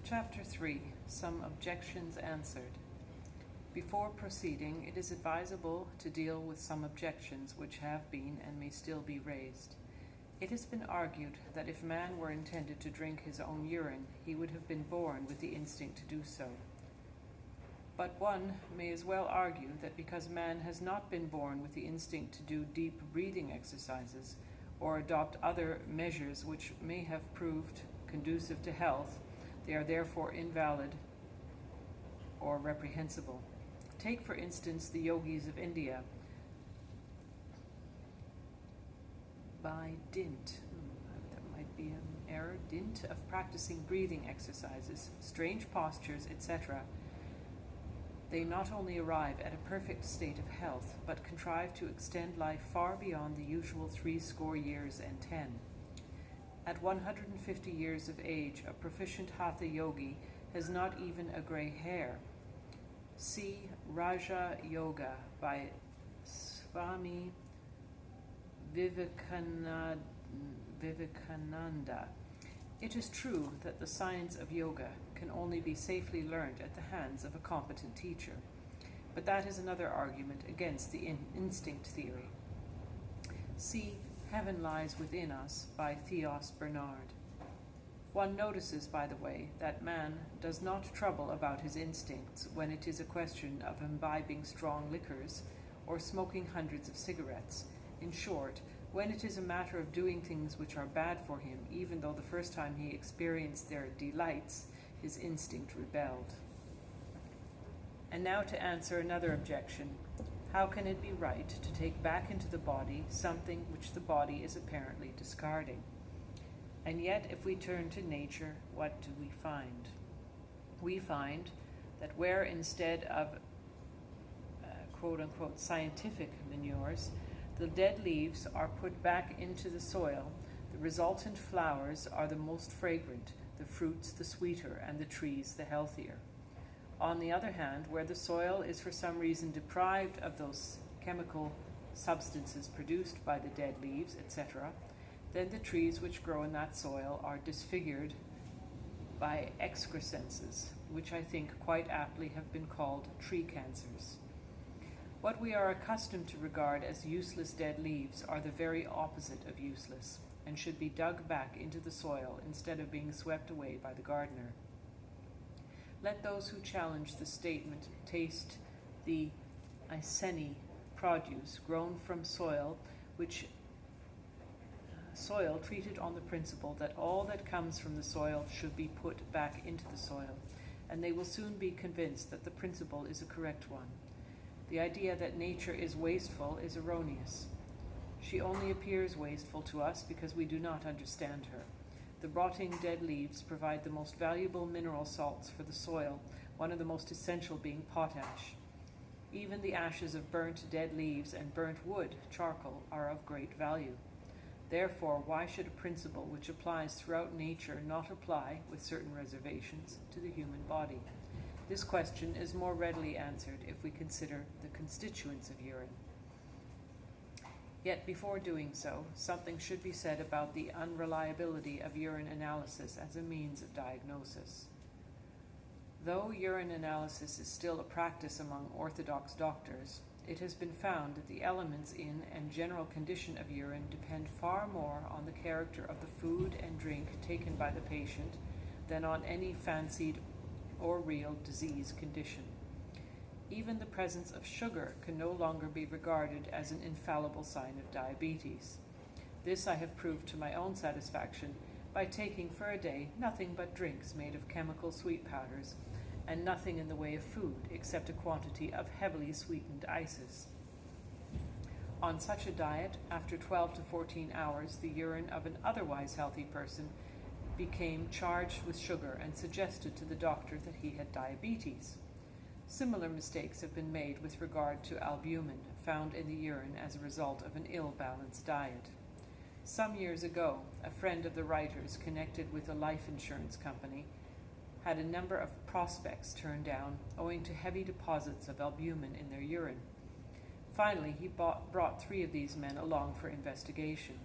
Chapter 3. Some Objections Answered. Before proceeding, it is advisable to deal with some objections which have been and may still be raised. It has been argued that if man were intended to drink his own urine, he would have been born with the instinct to do so. But one may as well argue that because man has not been born with the instinct to do deep breathing exercises, or adopt other measures which may have proved conducive to health, they are therefore invalid or reprehensible. Take, for instance, the yogis of India. By dint, that might be an error, dint of practicing breathing exercises, strange postures, etc., they not only arrive at a perfect state of health, but contrive to extend life far beyond the usual 80 years and 10. At 150 years of age, a proficient Hatha yogi has not even a gray hair. See Raja Yoga by Swami Vivekananda. It is true that the science of yoga can only be safely learned at the hands of a competent teacher, but that is another argument against the instinct theory. See Heaven Lies Within Us by Theos Bernard. One notices, by the way, that man does not trouble about his instincts when it is a question of imbibing strong liquors or smoking hundreds of cigarettes. In short, when it is a matter of doing things which are bad for him, even though the first time he experienced their delights, his instinct rebelled. And now to answer another objection. How can it be right to take back into the body something which the body is apparently discarding? And yet, if we turn to nature, what do we find? We find that where instead of quote-unquote scientific manures, the dead leaves are put back into the soil, the resultant flowers are the most fragrant, the fruits the sweeter, and the trees the healthier. On the other hand, where the soil is for some reason deprived of those chemical substances produced by the dead leaves, etc., then the trees which grow in that soil are disfigured by excrescences, which I think quite aptly have been called tree cancers. What we are accustomed to regard as useless dead leaves are the very opposite of useless, and should be dug back into the soil instead of being swept away by the gardener. Let those who challenge the statement taste the Iceni produce grown from soil treated on the principle that all that comes from the soil should be put back into the soil, and they will soon be convinced that the principle is a correct one. The idea that nature is wasteful is erroneous. She only appears wasteful to us because we do not understand her. The rotting dead leaves provide the most valuable mineral salts for the soil, one of the most essential being potash. Even the ashes of burnt dead leaves and burnt wood, charcoal, are of great value. Therefore, why should a principle which applies throughout nature not apply, with certain reservations, to the human body? This question is more readily answered if we consider the constituents of urine. Yet before doing so, something should be said about the unreliability of urine analysis as a means of diagnosis. Though urine analysis is still a practice among orthodox doctors, it has been found that the elements in and general condition of urine depend far more on the character of the food and drink taken by the patient than on any fancied or real disease condition. Even the presence of sugar can no longer be regarded as an infallible sign of diabetes. This I have proved to my own satisfaction by taking for a day nothing but drinks made of chemical sweet powders, and nothing in the way of food except a quantity of heavily sweetened ices. On such a diet, after 12 to 14 hours, the urine of an otherwise healthy person became charged with sugar and suggested to the doctor that he had diabetes. Similar mistakes have been made with regard to albumin, found in the urine as a result of an ill-balanced diet. Some years ago, a friend of the writer's connected with a life insurance company had a number of prospects turned down owing to heavy deposits of albumin in their urine. Finally, he brought 3 of these men along for investigation.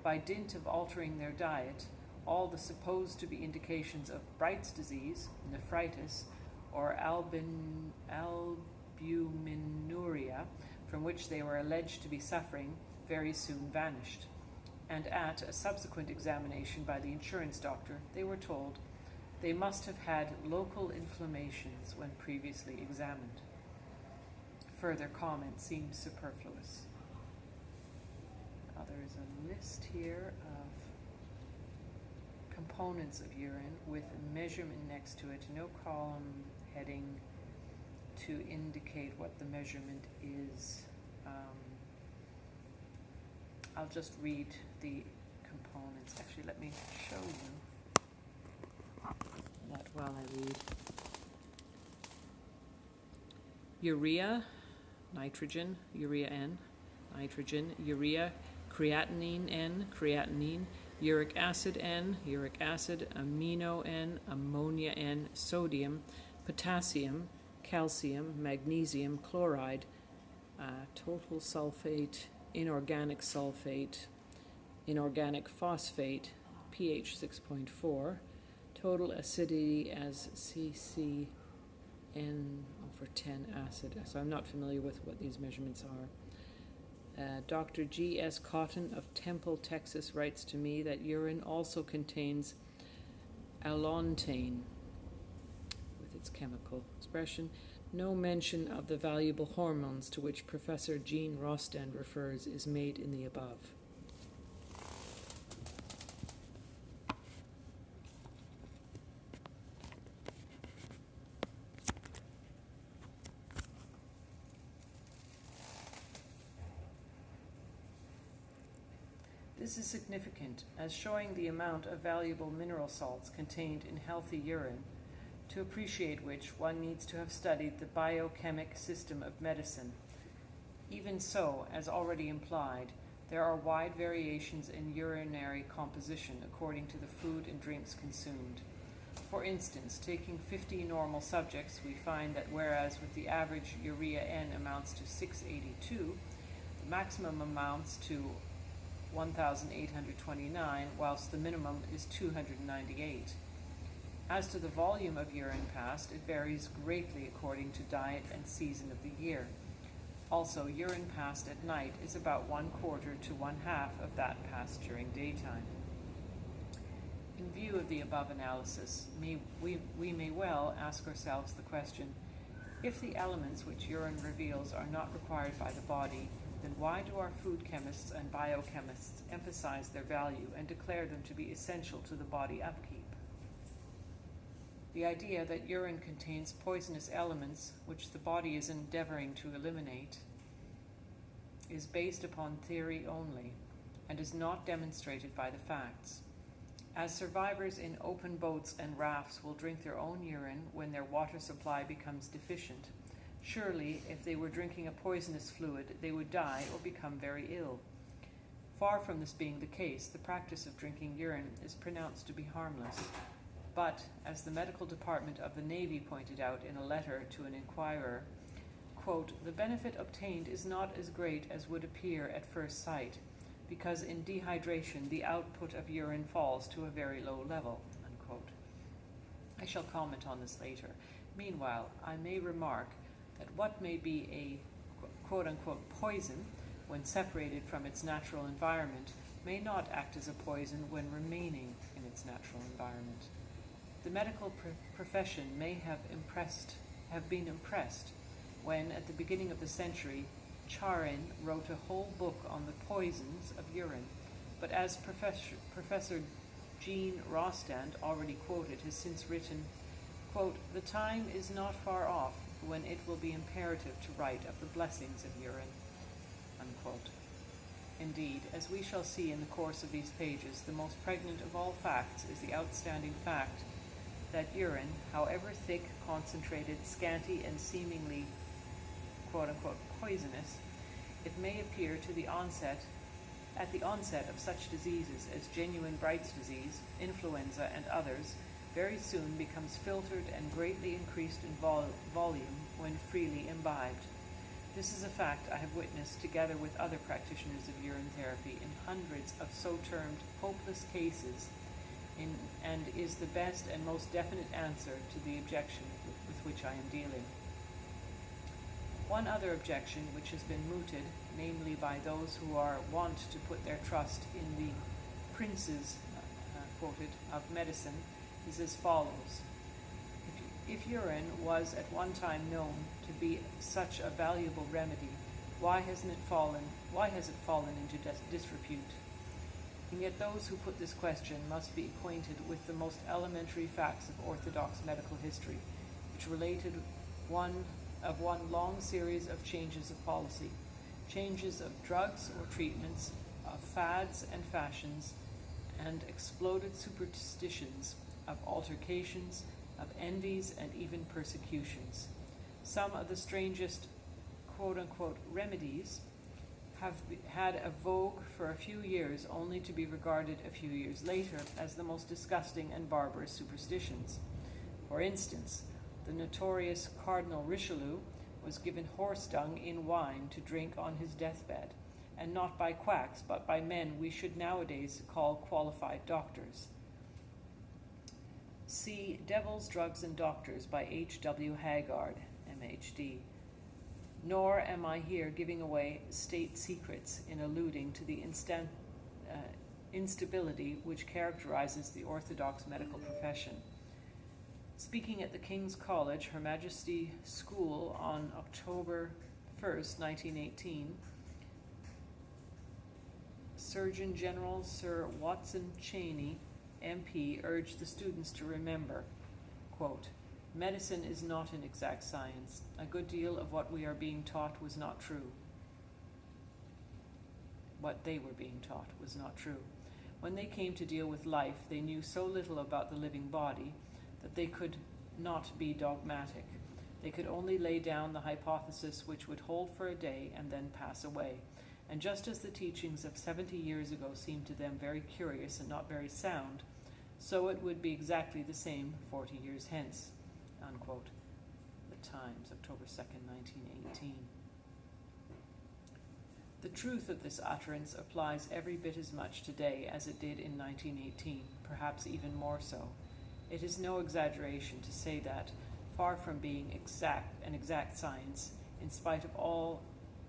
By dint of altering their diet, all the supposed to be indications of Bright's disease, nephritis, or albuminuria, from which they were alleged to be suffering, very soon vanished. And at a subsequent examination by the insurance doctor, they were told they must have had local inflammations when previously examined. Further comment seems superfluous. Now there is a list here of components of urine with a measurement next to it, no column heading to indicate what the measurement is. I'll just read the components. Actually, let me show you that while I read. Urea, nitrogen, urea N, nitrogen, urea, creatinine N, creatinine, uric acid N, uric acid, amino N, ammonia N, sodium, potassium, calcium, magnesium, chloride, total sulfate, inorganic sulfate, inorganic phosphate, pH 6.4, total acidity as CCN/10 acid. So I'm not familiar with what these measurements are. Dr. G.S. Cotton of Temple, Texas writes to me that urine also contains allontane, with its chemical expression. No mention of the valuable hormones to which Professor Jean Rostand refers is made in the above. This is significant as showing the amount of valuable mineral salts contained in healthy urine, to appreciate which one needs to have studied the biochemic system of medicine. Even so, as already implied, there are wide variations in urinary composition according to the food and drinks consumed. For instance, taking 50 normal subjects, we find that whereas with the average urea N amounts to 682, the maximum amounts to 1,829, whilst the minimum is 298. As to the volume of urine passed, it varies greatly according to diet and season of the year. Also, urine passed at night is about 1/4 to 1/2 of that passed during daytime. In view of the above analysis, we may well ask ourselves the question, if the elements which urine reveals are not required by the body, then why do our food chemists and biochemists emphasize their value and declare them to be essential to the body upkeep? The idea that urine contains poisonous elements which the body is endeavoring to eliminate is based upon theory only and is not demonstrated by the facts. As survivors in open boats and rafts will drink their own urine when their water supply becomes deficient, surely if they were drinking a poisonous fluid, they would die or become very ill. Far from this being the case, the practice of drinking urine is pronounced to be harmless. But, as the medical department of the Navy pointed out in a letter to an inquirer, quote, the benefit obtained is not as great as would appear at first sight, because in dehydration the output of urine falls to a very low level, unquote. I shall comment on this later. Meanwhile, I may remark that what may be a quote-unquote poison when separated from its natural environment may not act as a poison when remaining in its natural environment. The medical profession may have been impressed when, at the beginning of the century, Charin wrote a whole book on the poisons of urine, but as Professor Jean Rostand, already quoted, has since written, quote, the time is not far off when it will be imperative to write of the blessings of urine, unquote. Indeed, as we shall see in the course of these pages, the most pregnant of all facts is the outstanding fact that urine, however thick, concentrated, scanty, and seemingly quote-unquote poisonous, it may appear at the onset of such diseases as genuine Bright's disease, influenza, and others, very soon becomes filtered and greatly increased in volume when freely imbibed. This is a fact I have witnessed together with other practitioners of urine therapy in hundreds of so-termed hopeless cases and is the best and most definite answer to the objection with which I am dealing. One other objection which has been mooted, namely by those who are wont to put their trust in the princes, quoted, of medicine, is as follows. If urine was at one time known to be such a valuable remedy, why has it fallen into disrepute? And yet those who put this question must be acquainted with the most elementary facts of orthodox medical history, which related one long series of changes of policy, changes of drugs or treatments, of fads and fashions, and exploded superstitions, of altercations, of envies, and even persecutions. Some of the strangest quote-unquote remedies have had a vogue for a few years, only to be regarded a few years later as the most disgusting and barbarous superstitions. For instance, the notorious Cardinal Richelieu was given horse dung in wine to drink on his deathbed, and not by quacks, but by men we should nowadays call qualified doctors. See Devils, Drugs, and Doctors by H.W. Haggard, M.H.D. Nor am I here giving away state secrets in alluding to the instability which characterizes the orthodox medical profession. Speaking at the King's College, Her Majesty School on October 1st, 1918, Surgeon General Sir Watson Cheney, MP, urged the students to remember, quote, "Medicine is not an exact science. A good deal of what we are being taught was not true." What they were being taught was not true. When they came to deal with life, they knew so little about the living body that they could not be dogmatic. They could only lay down the hypothesis which would hold for a day and then pass away. And just as the teachings of 70 years ago seemed to them very curious and not very sound, so it would be exactly the same 40 years hence. Unquote. The Times, October 2nd, 1918. The truth of this utterance applies every bit as much today as it did in 1918, perhaps even more so. It is no exaggeration to say that, far from being an exact science, in spite of all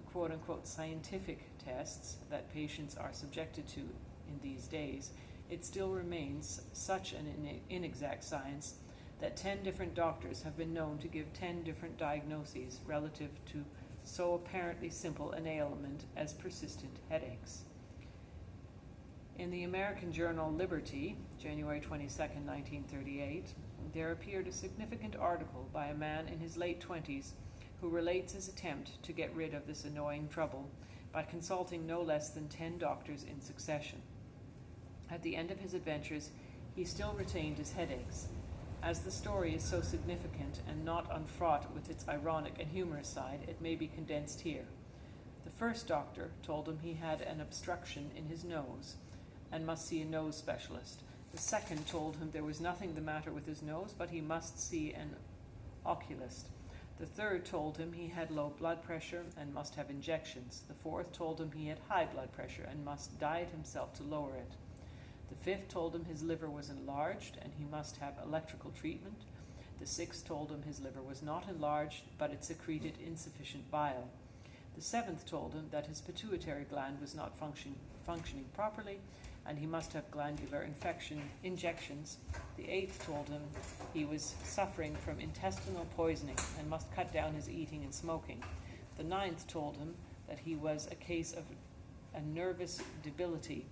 quote-unquote scientific tests that patients are subjected to in these days, it still remains such an inexact science that 10 different doctors have been known to give 10 different diagnoses relative to so apparently simple an ailment as persistent headaches. In the American journal Liberty, January 22nd, 1938, there appeared a significant article by a man in his late 20s who relates his attempt to get rid of this annoying trouble by consulting no less than 10 doctors in succession. At the end of his adventures, he still retained his headaches. As the story is so significant and not unfraught with its ironic and humorous side, it may be condensed here. The first doctor told him he had an obstruction in his nose and must see a nose specialist. The second told him there was nothing the matter with his nose, but he must see an oculist. The third told him he had low blood pressure and must have injections. The fourth told him he had high blood pressure and must diet himself to lower it. The fifth told him his liver was enlarged and he must have electrical treatment. The sixth told him his liver was not enlarged, but it secreted insufficient bile. The seventh told him that his pituitary gland was not functioning properly and he must have glandular injections. The eighth told him he was suffering from intestinal poisoning and must cut down his eating and smoking. The ninth told him that he was a case of a nervous debility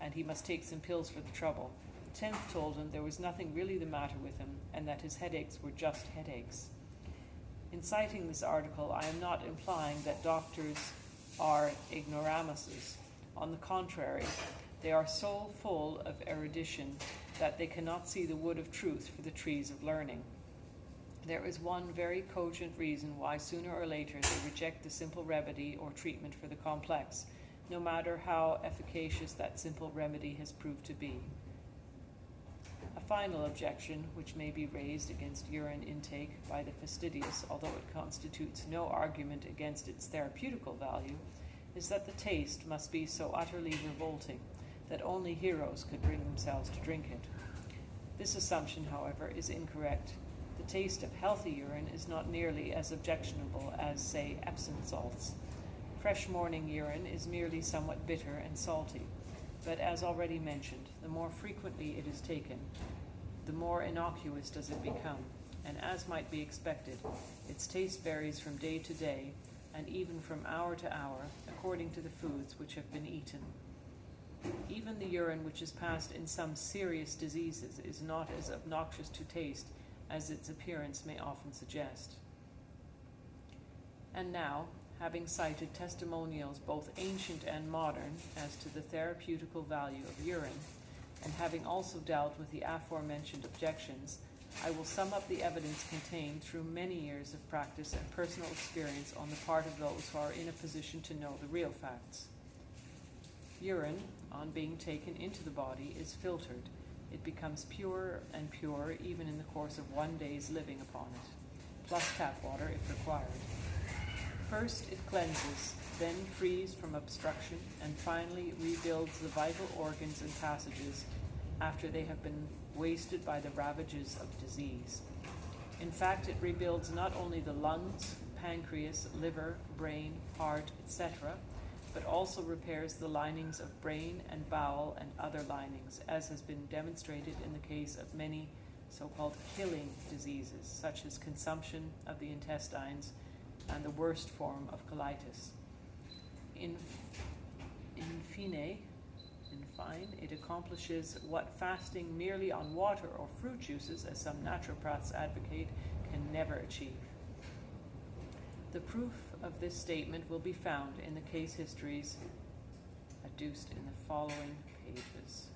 and he must take some pills for the trouble. The 10th told him there was nothing really the matter with him and that his headaches were just headaches. In citing this article, I am not implying that doctors are ignoramuses. On the contrary, they are so full of erudition that they cannot see the wood of truth for the trees of learning. There is one very cogent reason why sooner or later they reject the simple remedy or treatment for the complex, no matter how efficacious that simple remedy has proved to be. A final objection, which may be raised against urine intake by the fastidious, although it constitutes no argument against its therapeutical value, is that the taste must be so utterly revolting that only heroes could bring themselves to drink it. This assumption, however, is incorrect. The taste of healthy urine is not nearly as objectionable as, say, Epsom salts. Fresh morning urine is merely somewhat bitter and salty, but as already mentioned, the more frequently it is taken, the more innocuous does it become, and as might be expected, its taste varies from day to day, and even from hour to hour, according to the foods which have been eaten. Even the urine which is passed in some serious diseases is not as obnoxious to taste as its appearance may often suggest. And now, having cited testimonials both ancient and modern as to the therapeutical value of urine, and having also dealt with the aforementioned objections, I will sum up the evidence contained through many years of practice and personal experience on the part of those who are in a position to know the real facts. Urine, on being taken into the body, is filtered. It becomes purer and purer even in the course of one day's living upon it, plus tap water if required. First it cleanses, then frees from obstruction, and finally rebuilds the vital organs and passages after they have been wasted by the ravages of disease. In fact, it rebuilds not only the lungs, pancreas, liver, brain, heart, etc., but also repairs the linings of brain and bowel and other linings, as has been demonstrated in the case of many so-called killing diseases, such as consumption of the intestines and the worst form of colitis. In fine, it accomplishes what fasting merely on water or fruit juices, as some naturopaths advocate, can never achieve. The proof of this statement will be found in the case histories adduced in the following pages.